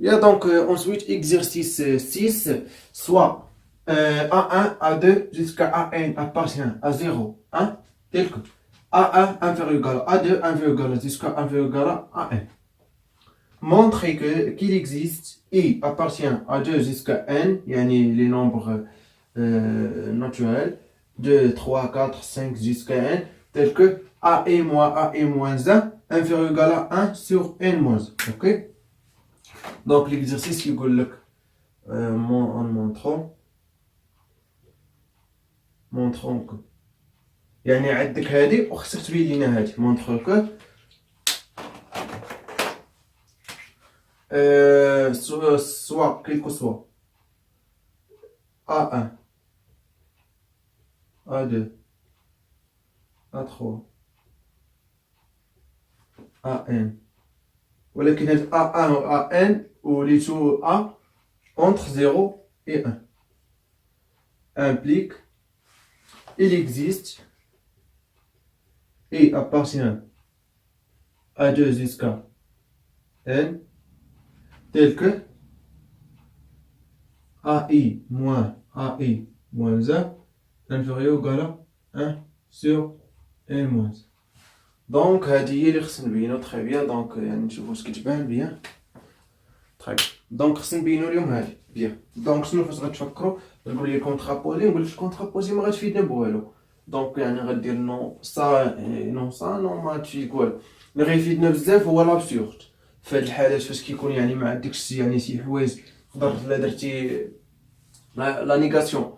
Bien, donc ensuite, exercice 6, soit A1, A2 jusqu'à AN appartient à 0, 1, tel que A1 inférieur ou égal à A2 inférieur ou égal à jusqu'à inférieur ou égal à AN. Montrez qu'il existe I appartient à 2 jusqu'à N, yani les nombres naturels, 2, 3, 4, 5 jusqu'à N, tel que A et moins A et moins 1 inférieur ou égal à 1 sur N moins 1. Ok? Donc l'exercice يقول لك en montrons que يعني عندك هذه وخصك تبين لينا هذه montre que soit quel que soit A1 A2 A3 AN ولكن هاد A1 و AN وليتو A entre 0 et 1 implique il existe et appartient à 2 jusqu'à N tel que AI moins AI moins 1 inférieur ou égal à 1 sur N moins 1. Donc هذه هي اللي خصنا نبينو تري بيان. دونك يعني نشوفو واش كتبان بيان تري بيان. دونك خصنا نبينو اليوم هذه بيان. دونك شنو فاش غتفكروا تقول لي كونترابوزي نقول لك كونترابوزي ما غتفيدنا بوالو. دونك يعني غدير نو سا نو سا نو ما تفيد والو. اللي غيفيدنا بزاف هو لابسورد. في هاد الحالات فاش كيكون يعني ما عندكش يعني شي حوايج تقدر لا درتي لا نيغاسيون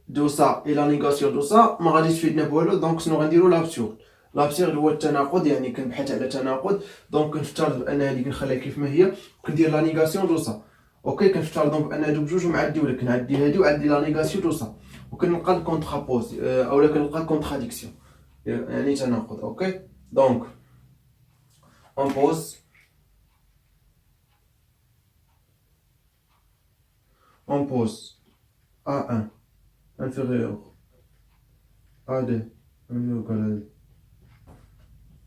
دو سا اي لا نيغاسيون دو سا ما غاديش تفيدنا بوالو. دونك شنو غنديرو لابسورد. لابسورد هو التناقض يعني كنبحث على تناقض. دونك كنفترض بان هذه كنخليها كيف ما هي وكندير لا نيغاسيون دو سا. اوكي كنفترض بان هادو بجوج معدي ولا كنعدي هادي وعندي لا نيغاسيون دو سا وكنلقى الكونترابوز اولا كنلقى الكونتراديكسيون يعني تناقض. اوكي دونك on pose A1 inférieur A2 inférieur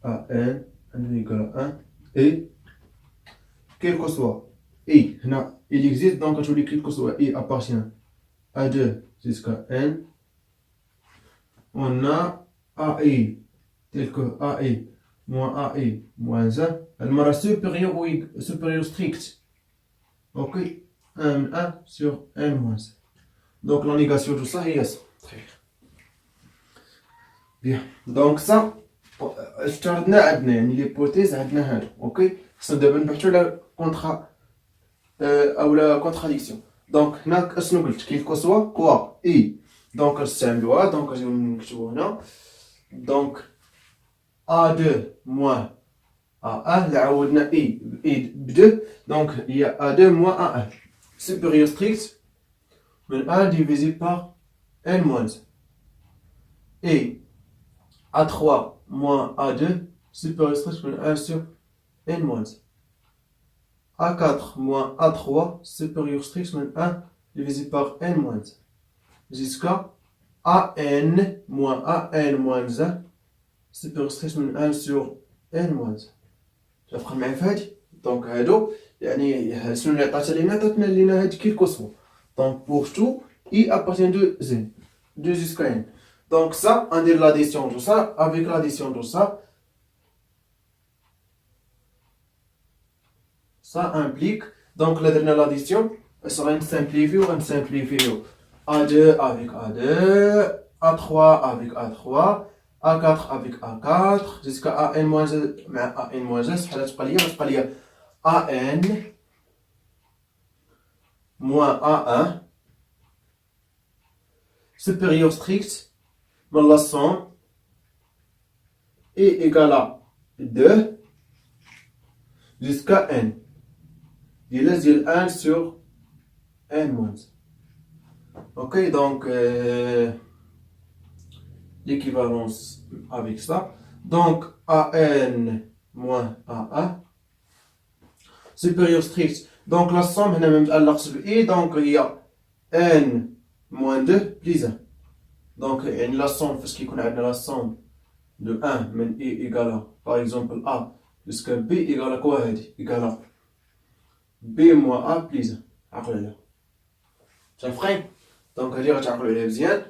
à AN inférieur égal à 1 et quel que soit I هنا il existe donc je dis quel que soit I appartient à 2 jusqu'à N on a AI tel que AI moins AI moins 1 المرة supérieur ou supérieur strict. Ok 1 sur N moins 1. Donc la négation de ça هي ça. Très bien. Donc ça افترضنا عندنا يعني ليبوتيز عندنا هادو. اوكي خصنا دابا نبحثو على كونترا اولا كونتراديكسيون. دونك هنا اشنو قلت كيل كو سوا كوا اي دونك نستعملوها. دونك نجيو نكتبو هنا دونك A2 moins A1 اللي عوضنا اي ب2 دونك هي A2 moins A1 supérieur strict من 1 divisé par N moins 1 et A3 moins A2 supérieur strict من 1 sur N moins 1 A4 moins A3 supérieur strict من 1 divisé par N moins 1 jusqu'à AN moins AN moins 1 supérieur strict من 1 sur N moins 1. تفهم معايا في هادي؟ دونك هادو يعني شنو اللي عطاتها لينا؟ عطاتنا لينا هاد كيل كو سوا. دونك pour tout I appartient de Z 2 jusqu'à N. Donc ça, on dit l'addition de ça avec l'addition de ça. Ça implique, donc la dernière addition, elle sera une simplifiée ou une simplifiée. A2 avec A2, A3 avec A3, A4 avec A4, jusqu'à AN-1 مع AN-1 شحال تبقى ليا؟ غتبقى ليا AN moins A1 supérieur strict من la somme est égal à 2 jusqu'à N. ديال 1 sur N moins. Ok, donc l'équivalence avec ça. Donc AN moins A1 supérieur strict. Donc la somme هنا ما متعلقش ب I donc هي N moins 2 plus 1. Donc يعني la somme فاش كيكون عندنا la somme de 1 من I égale à par exemple A jusqu'à B égale à quoi هادي égale à بي موان ا بليز عقلوا عليها متفقين دونك هادي غتعقلوا عليها مزيان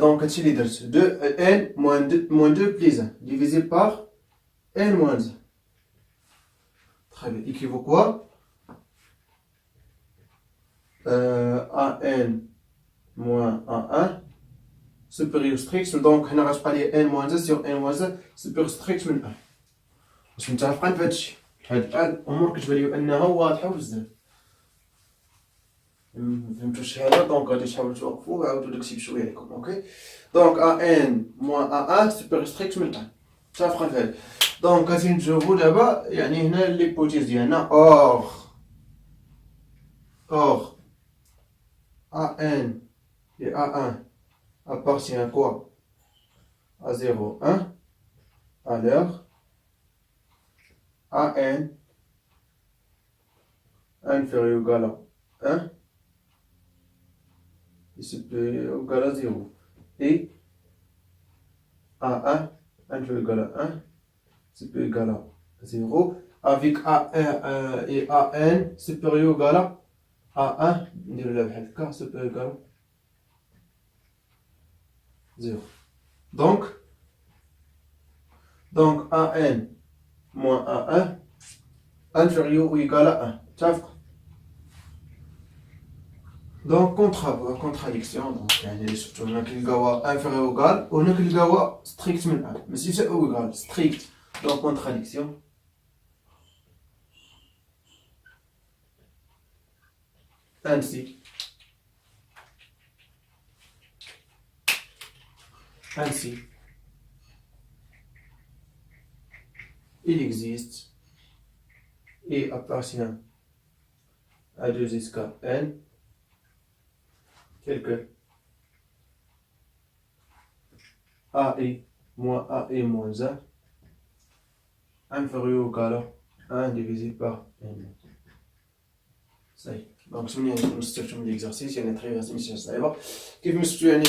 دونك هادشي اللي درت دو ان موان دو بليز ديفيزي بار ان موان 1 très bien équivaut quoi an moins a1 supérieur strict donc هنا غتبقى لي ان موان 1 sur ان موان 1 supérieur strict من 1 واش متفقين في هادشي هاد الامور كتبان لي انها واضحه بزاف فهمتوا الشهاده دونك غادي تحاولوا توقفوا وعاودوا داكشي بشويه عليكم اوكي دونك ان موان a1 supérieur strict من 1 متفقين في هاد دونك غادي نجاوبوا دابا يعني هنا ليبوتيز ديالنا اور an et a1 appartient à quoi à 0 1 alors an inférieur ou égal à 1 et supérieur ou égal à 0 et a1 inférieur ou égal à 1 supérieur ou égal à 0 avec a1 et an supérieur ou égal à A1 نديرو لها بحال هكا supérieur ou égal à 0 donc an moins a1 inférieur ou égal à 1 متفق donc contradiction donc يعني اللي شفتو هنا كنلقاوها inférieur ou égal وهنا كنلقاوها strict من 1 ماشي حتى او égal strict donc contradiction ainsi il existe et appartient à deux escales n tels que AE moins AE moins 1 inférieur ou égal à 1 divisé par n. Ça y est. دونك شنو يعني نستفدو من ليكزارسيس يعني تري ماشي صعيبه كيف نستفدو يعني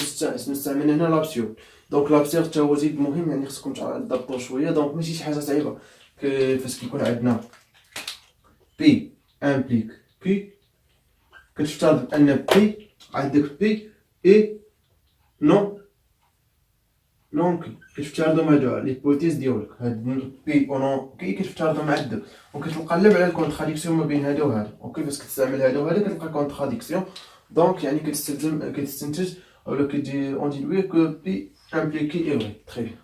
نستعمل هنا لابسيون دونك لابسيون حتى هو زيد مهم يعني خصكم تضبطوا شويه دونك ماشي شي حاجه صعيبه فاش كيكون عندنا بي امبليك بي كتفترض ان بي عندك بي اي نون كي كتفترضوا مع جوج ليبوتيز ديالك هاد بي او نون كي كتفترضوا مع الدو وكتقلب على الكونتراديكسيون ما بين هذا وهذا اوكي فاش كتستعمل هذا وهذا كتلقى كونتراديكسيون دونك يعني كتستنتج اولا كدي اون ديدوي كو بي امبليكي اي وي تري